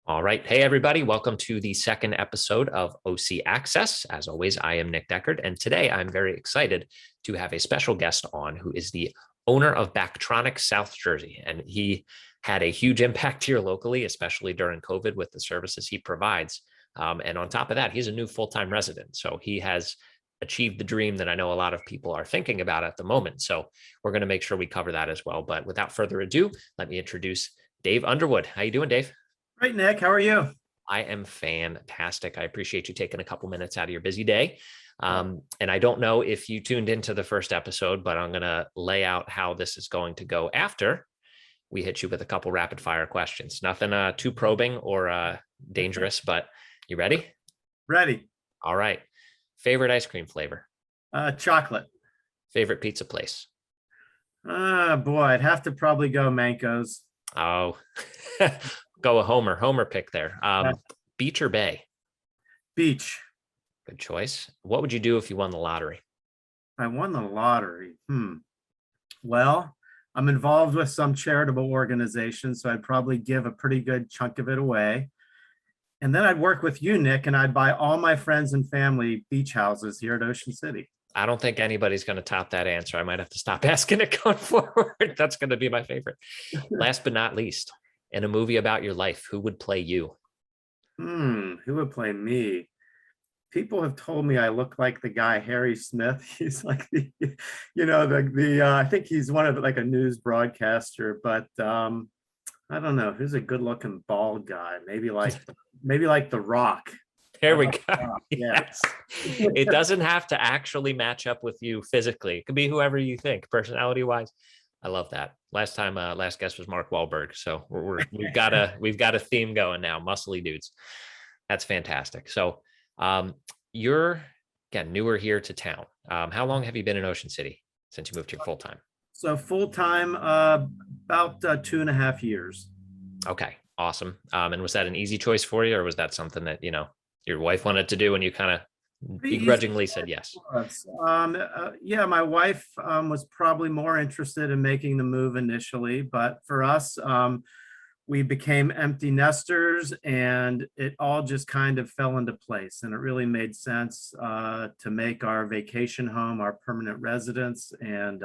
All right. Hey, everybody. Welcome to the second episode of OC Access. As always, I am Nick Deckard, and today I'm very excited to have a special guest on who is the owner of Bactronix South Jersey. And he had a huge impact here locally, especially during COVID with the services he provides. And on top of that, he's a new full-time resident. So he has achieved the dream that I know a lot of people are thinking about at the moment. So we're going to make sure we cover that as well. But without further ado, let me introduce Dave Underwood. How you doing, Dave? Great, Nick. How are you? I am fantastic. I appreciate you taking a couple minutes out of your busy day. And I don't know if you tuned into the first episode, but I'm going to lay out how this is going to go after we hit you with a couple rapid fire questions. Nothing too probing or dangerous, but you ready? Ready. All right. Favorite ice cream flavor? Chocolate. Favorite pizza place? Boy, I'd have to probably go Manco's. Oh, go a Homer pick there. Beach or bay? Beach. Good choice. What would you do if you won the lottery? I won the lottery. Well, I'm involved with some charitable organizations, so I'd probably give a pretty good chunk of it away. And then I'd work with you, Nick, and I'd buy all my friends and family beach houses here at Ocean City. I don't think anybody's going to top that answer. I might have to stop asking it going forward. That's going to be my favorite. Last but not least, in a movie about your life, who would play you? Who would play me? People have told me I look like the guy Harry Smith. He's like I think he's one of like a news broadcaster, but I don't know. Who's a good-looking bald guy? Maybe like The Rock. There we go. Yes. It doesn't have to actually match up with you physically. It could be whoever you think, personality-wise. I love that. Last guest was Mark Wahlberg. So we've got a theme going now. Muscly dudes. That's fantastic. So you're again newer here to town. How long have you been in Ocean City since you moved here full time? So full time, about 2.5 years. Okay, awesome. And was that an easy choice for you, or was that something that your wife wanted to do and you kind of begrudgingly said yes? Yeah, my wife was probably more interested in making the move initially, but for us, we became empty nesters and it all just kind of fell into place. And it really made sense to make our vacation home our permanent residence. And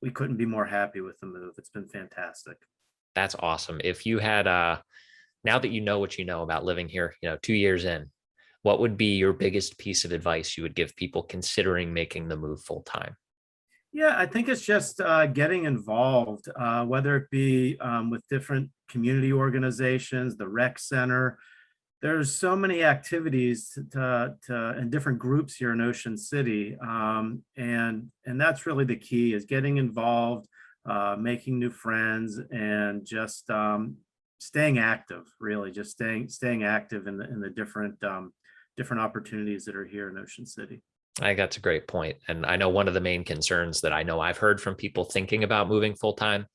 we couldn't be more happy with the move. It's been fantastic. That's awesome. If you had, now that you know what you know about living here, 2 years in, what would be your biggest piece of advice you would give people considering making the move full time? Yeah, I think it's just getting involved, whether it be with different community organizations, the rec center. There's so many activities and different groups here in Ocean City, and that's really the key: is getting involved, making new friends, and just staying active. Really, just staying active in the different opportunities that are here in Ocean City. I think that's a great point. And I know one of the main concerns that I know I've heard from people thinking about moving full time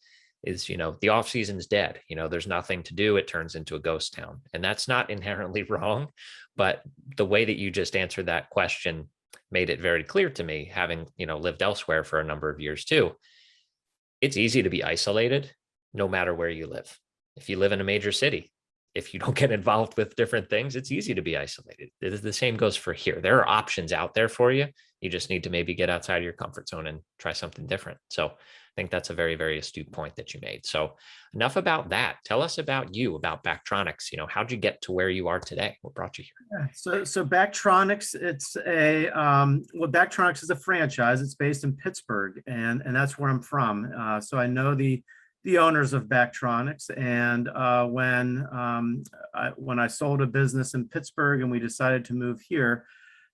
is, the off season's dead. There's nothing to do. It turns into a ghost town. And that's not inherently wrong. But the way that you just answered that question made it very clear to me, having, lived elsewhere for a number of years too. It's easy to be isolated no matter where you live. If you live in a major city, if you don't get involved with different things, it's easy to be isolated. The same goes for here. There are options out there for you. You just need to maybe get outside of your comfort zone and try something different. So I think that's a very, very astute point that you made. So enough about that. Tell us about you, about Bactronix. How'd you get to where you are today? What brought you here? So Bactronix, Bactronix is a franchise. It's based in Pittsburgh, and that's where I'm from. So I know the owners of Bactronix, and when I sold a business in Pittsburgh and we decided to move here,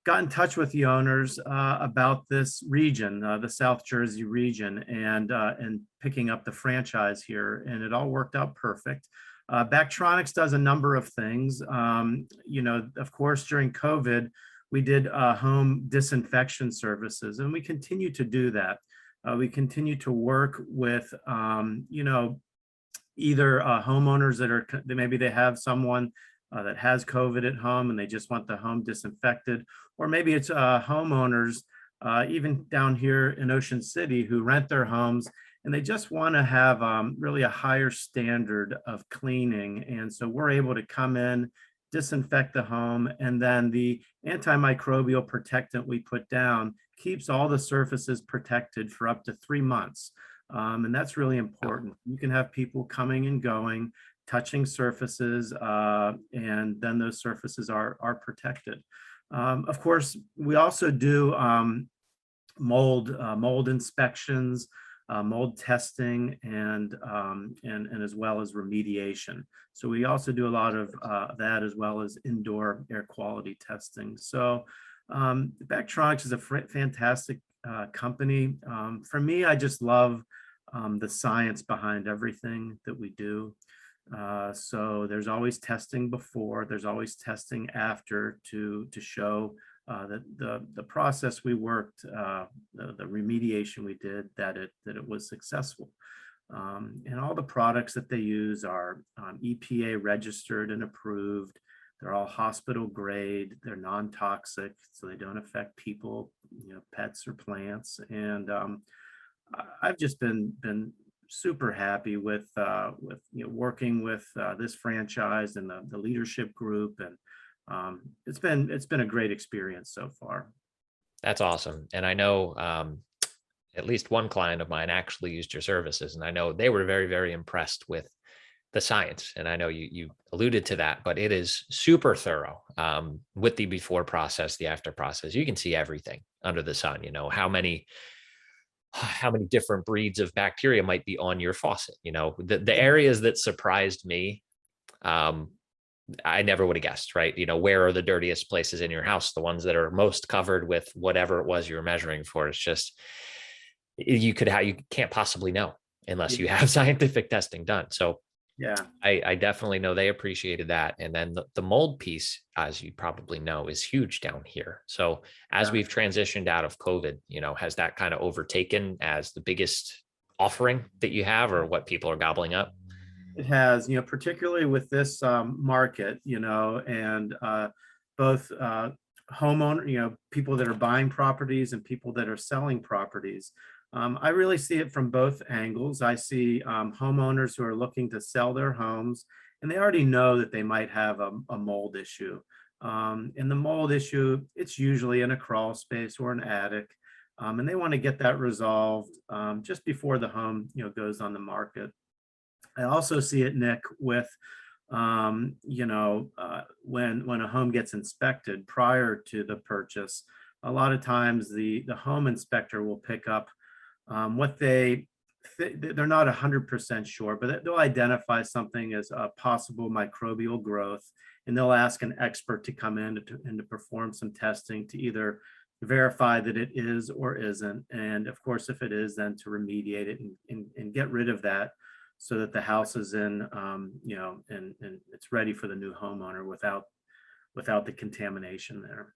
got in touch with the owners about this region, the South Jersey region, and picking up the franchise here, and it all worked out perfect. Bactronix does a number of things. Of course, during COVID, we did home disinfection services, and we continue to do that. We continue to work with, either homeowners that maybe they have someone that has COVID at home and they just want the home disinfected, or maybe it's homeowners even down here in Ocean City who rent their homes and they just want to have really a higher standard of cleaning. And so we're able to come in, disinfect the home, and then the antimicrobial protectant we put down keeps all the surfaces protected for up to 3 months. And that's really important. You can have people coming and going, touching surfaces, and then those surfaces are protected. Of course, we also do mold inspections, mold testing, and as well as remediation. So we also do a lot of that, as well as indoor air quality testing. So Bactronix is a fantastic company. For me, I just love the science behind everything that we do. So there's always testing before, there's always testing after to show that the process we worked, the remediation we did, that it was successful. And all the products that they use are EPA registered and approved. They're all hospital grade. They're non-toxic, so they don't affect people, pets or plants. And I've just been super happy with working with this franchise and the leadership group, and it's been a great experience so far. That's awesome. And I know at least one client of mine actually used your services, and I know they were very, very impressed with the science. And I know you alluded to that, but it is super thorough with the before process, the after process. You can see everything under the sun, how many different breeds of bacteria might be on your faucet. The areas that surprised me, I never would have guessed, right? Where are the dirtiest places in your house? The ones that are most covered with whatever it was you were measuring for. It's just, you can't possibly know unless you have scientific testing done. So yeah, I definitely know they appreciated that. And then the mold piece, as you probably know, is huge down here. So as we've transitioned out of COVID, has that kind of overtaken as the biggest offering that you have, or what people are gobbling up? it has, particularly with this market, and both homeowner, people that are buying properties and people that are selling properties. I really see it from both angles. I see homeowners who are looking to sell their homes, and they already know that they might have a mold issue. And the mold issue, it's usually in a crawl space or an attic, and they want to get that resolved just before the home, goes on the market. I also see it, Nick, with when a home gets inspected prior to the purchase. A lot of times the home inspector will pick up what they're not 100% sure, but they'll identify something as a possible microbial growth, and they'll ask an expert to come in to perform some testing to either verify that it is or isn't, and of course, if it is, then to remediate it and get rid of that, so that the house is in, and it's ready for the new homeowner without the contamination there.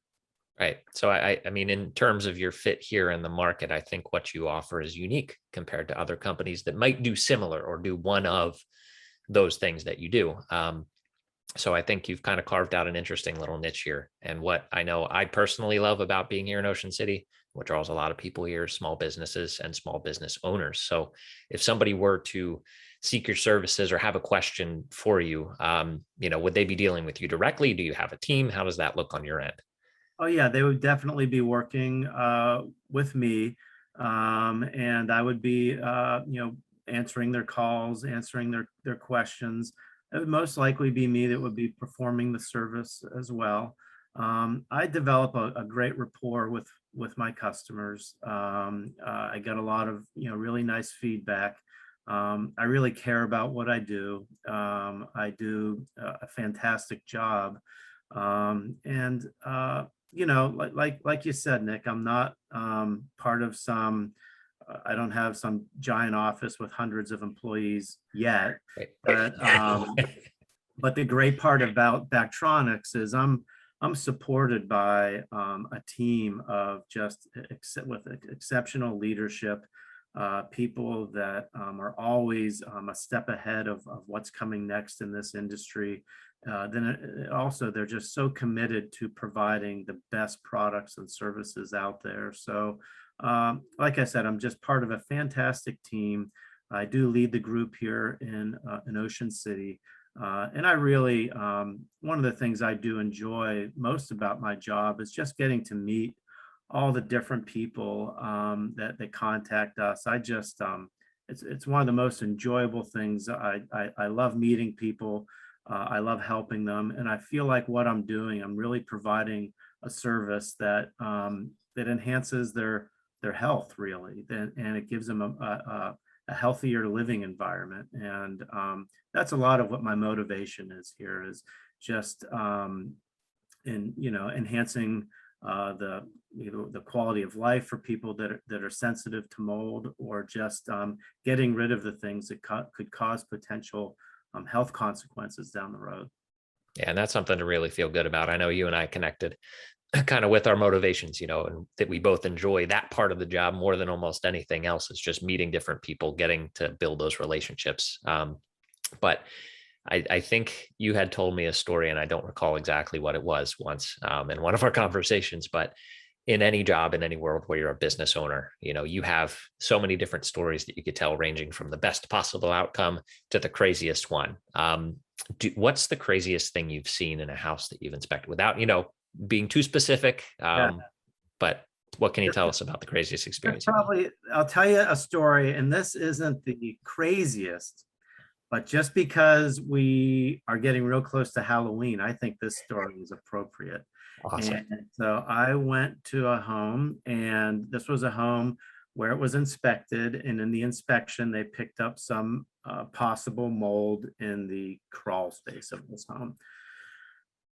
Right. So I mean, in terms of your fit here in the market, I think what you offer is unique compared to other companies that might do similar or do one of those things that you do. So I think you've kind of carved out an interesting little niche here. And what I know I personally love about being here in Ocean City, what draws a lot of people here, small businesses and small business owners. So if somebody were to seek your services or have a question for you, would they be dealing with you directly? Do you have a team? How does that look on your end? Oh yeah, they would definitely be working with me, and I would be, answering their calls, answering their questions. It would most likely be me that would be performing the service as well. I develop a great rapport with my customers. I get a lot of really nice feedback. I really care about what I do. I do a fantastic job, and like you said, Nick, I'm not part of some. I don't have some giant office with hundreds of employees yet, but the great part about Bactronix is I'm supported by a team of just with exceptional leadership, people that are always a step ahead of what's coming next in this industry. Then also they're just so committed to providing the best products and services out there. So like I said, I'm just part of a fantastic team. I do lead the group here in Ocean City. And I really, one of the things I do enjoy most about my job is just getting to meet all the different people that contact us. It's one of the most enjoyable things. I love meeting people. I love helping them, and I feel like what I'm doing, I'm really providing a service that enhances their health, really, and it gives them a healthier living environment. And that's a lot of what my motivation is here, is just enhancing the quality of life for people that are sensitive to mold, or just getting rid of the things that could cause potential health consequences down the road. Yeah, and that's something to really feel good about. I know you and I connected kind of with our motivations, and that we both enjoy that part of the job more than almost anything else. It's just meeting different people, getting to build those relationships. But I think you had told me a story, and I don't recall exactly what it was once in one of our conversations, but in any job, in any world where you're a business owner, you have so many different stories that you could tell, ranging from the best possible outcome to the craziest one. What's the craziest thing you've seen in a house that you've inspected, without, being too specific? Yeah. But what can you tell us about the craziest experience? I'll tell you a story, and this isn't the craziest, but just because we are getting real close to Halloween, I think this story is appropriate. Awesome. And so I went to a home, and this was a home where it was inspected. And in the inspection, they picked up some possible mold in the crawl space of this home.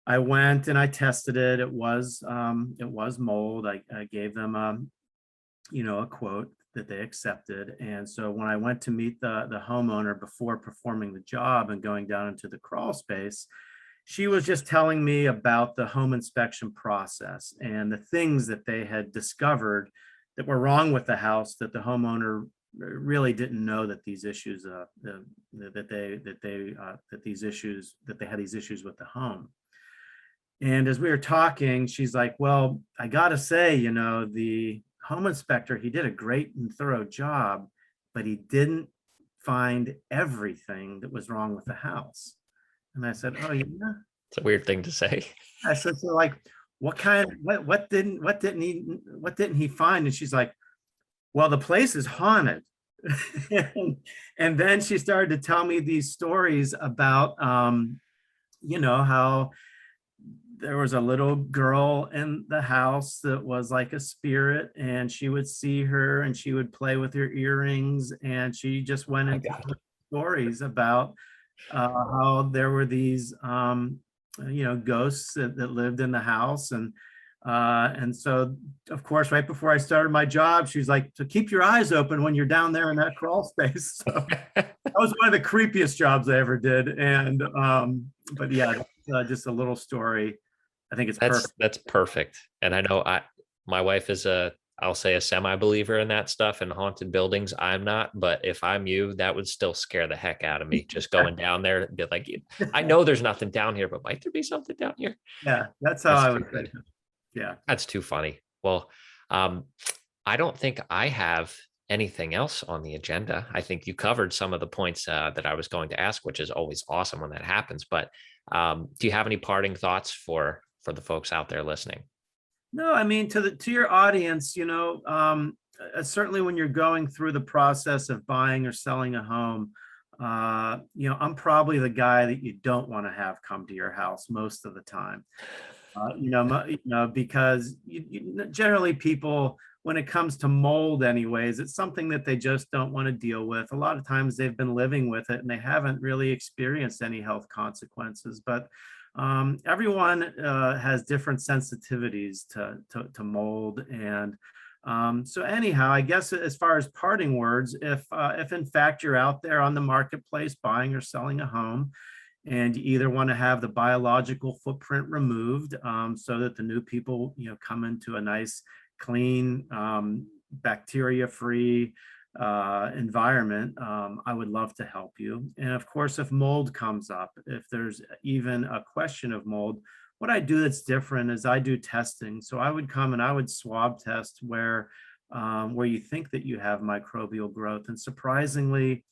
I went and I tested it. It was mold. I gave them a quote that they accepted. And so when I went to meet the homeowner before performing the job and going down into the crawl space, she was just telling me about the home inspection process and the things that they had discovered that were wrong with the house, that the homeowner really didn't know that these issues that they had these issues with the home. And as we were talking, she's like, well, I gotta say, the home inspector, he did a great and thorough job, but he didn't find everything that was wrong with the house. And I said, oh yeah. It's a weird thing to say. I said, so like, what didn't he find? And she's like, well, the place is haunted. And then she started to tell me these stories about how there was a little girl in the house that was like a spirit, and she would see her and she would play with her earrings, and she just went into stories about how there were these ghosts that lived in the house. And so, of course, right before I started my job, she's like, so keep your eyes open when you're down there in that crawl space. So that was one of the creepiest jobs I ever did. And but yeah, just a little story. I think it's perfect. That's perfect. And I know my wife is I'll say a semi-believer in that stuff and haunted buildings. I'm not, but if I'm you, that would still scare the heck out of me. Just going down there and be like, I know there's nothing down here, but might there be something down here? Yeah, that's how I would think. Yeah, that's too funny. Well, I don't think I have anything else on the agenda. I think you covered some of the points that I was going to ask, which is always awesome when that happens. But do you have any parting thoughts for the folks out there listening? No, I mean, to your audience, certainly when you're going through the process of buying or selling a home, I'm probably the guy that you don't want to have come to your house most of the time. Because generally people, when it comes to mold anyways, it's something that they just don't want to deal with. A lot of times they've been living with it and they haven't really experienced any health consequences. But everyone has different sensitivities to mold. And so anyhow, I guess as far as parting words, if in fact you're out there on the marketplace buying or selling a home, and you either want to have the biological footprint removed so that the new people come into a nice, clean, bacteria-free environment, I would love to help you. And of course, if mold comes up, if there's even a question of mold, what I do that's different is I do testing. So I would come and I would swab test where where you think that you have microbial growth. And surprisingly,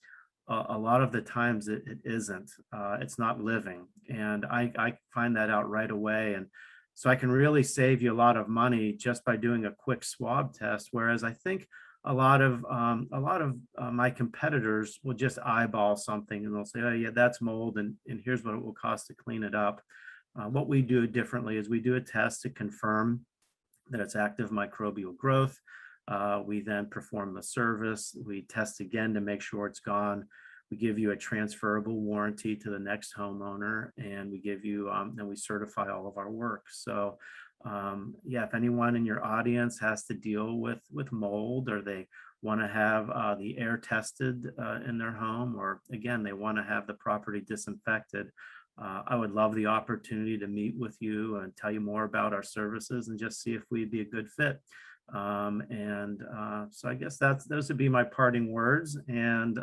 a lot of the times it isn't. It's not living. And I find that out right away. And so I can really save you a lot of money just by doing a quick swab test. Whereas I think a lot of my competitors will just eyeball something and they'll say, oh yeah, that's mold, and here's what it will cost to clean it up. What we do differently is we do a test to confirm that it's active microbial growth. We then perform the service. We test again to make sure it's gone. We give you a transferable warranty to the next homeowner, and we give you, and we certify all of our work. So yeah, if anyone in your audience has to deal with mold, or they want to have the air tested in their home, or again, they want to have the property disinfected, I would love the opportunity to meet with you and tell you more about our services and just see if we'd be a good fit. So I guess those would be my parting words. And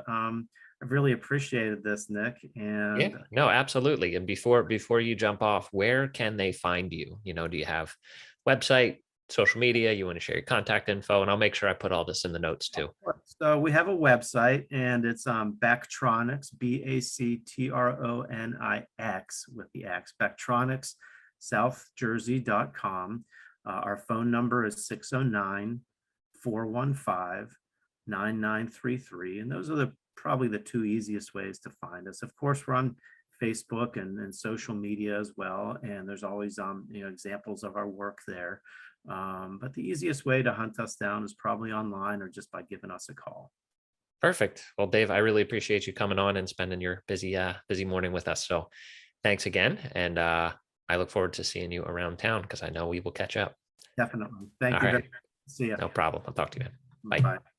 I've really appreciated this, Nick. Yeah, And no, absolutely. And before you jump off, where can they find you? Do you have website, social media? You want to share your contact info? And I'll make sure I put all this in the notes too. so we have a website, and it's Bactronix, Bactronix with the X, Bactronix South Jersey.com. Our phone number is 609-415-9933. And those are probably the two easiest ways to find us. Of course, we're on Facebook and social media as well. And there's always examples of our work there. But the easiest way to hunt us down is probably online or just by giving us a call. Perfect. Well, Dave, I really appreciate you coming on and spending your busy morning with us. So thanks again. And I look forward to seeing you around town, because I know we will catch up. Definitely. Thank All you very right. much. See you. No problem. I'll talk to you, man. Bye. Bye.